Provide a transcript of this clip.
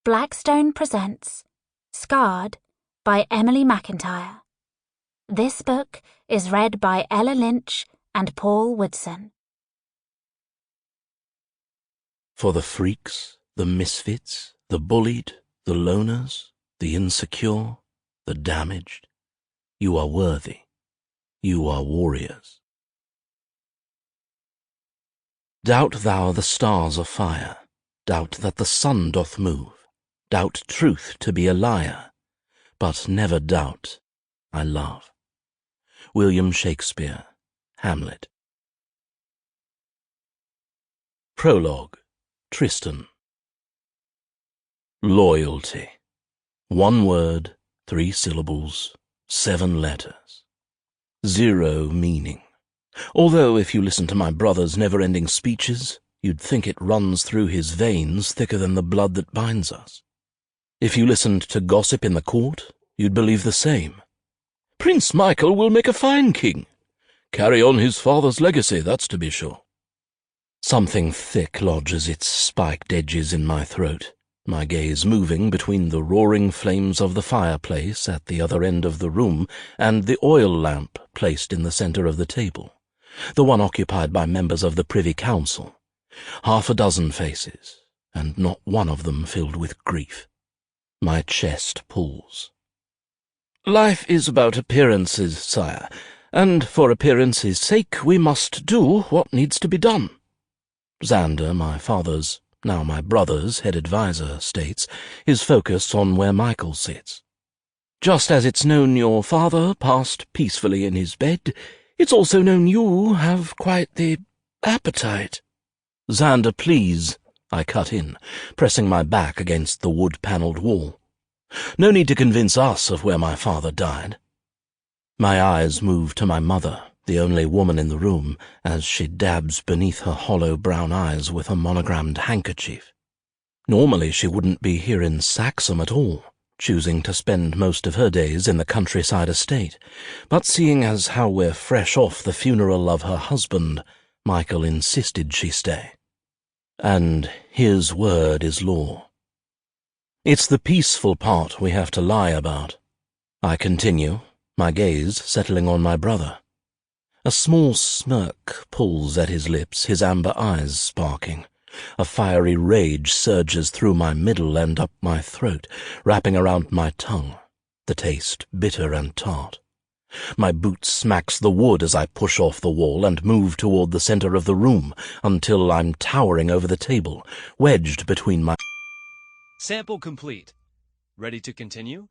Blackstone presents Scarred by Emily Mcintire. This book is read by Ella Lynch and Paul Woodson. For the freaks, the misfits, the bullied, the loners, the insecure, the damaged, you are worthy. You are warriors. Doubt thou the stars of fire, doubt that the sun doth move, doubt truth to be a liar, but never doubt I love. William Shakespeare, Hamlet. Prologue, Tristan. Loyalty. 1 word, 3 syllables, 7 letters. 0 meaning. Although if you listen to my brother's never-ending speeches, you'd think it runs through his veins thicker than the blood that binds us. If you listened to gossip in the court, you'd believe the same. Prince Michael will make a fine king. Carry on his father's legacy, that's to be sure. Something thick lodges its spiked edges in my throat, my gaze moving between the roaring flames of the fireplace at the other end of the room and the oil lamp placed in the centre of the table, the one occupied by members of the Privy Council. 6 faces, and not one of them filled with grief. My chest pulls. Life is about appearances, sire, and for appearances' sake we must do what needs to be done. Xander, my father's, now my brother's, head adviser, states, his focus on where Michael sits. Just as it's known your father passed peacefully in his bed, it's also known you have quite the appetite. Xander, please, I cut in, pressing my back against the wood-panelled wall. No need to convince us of where my father died. My eyes move to my mother, the only woman in the room, as she dabs beneath her hollow brown eyes with a monogrammed handkerchief. Normally she wouldn't be here in Saxham at all, choosing to spend most of her days in the countryside estate, but seeing as how we're fresh off the funeral of her husband, Michael insisted she stay. And his word is law. It's the peaceful part we have to lie about. I continue, my gaze settling on my brother. A small smirk pulls at his lips, his amber eyes sparking. A fiery rage surges through my middle and up my throat, wrapping around my tongue, the taste bitter and tart. My boot smacks the wood as I push off the wall and move toward the center of the room until I'm towering over the table, wedged between my... Sample complete. Ready to continue?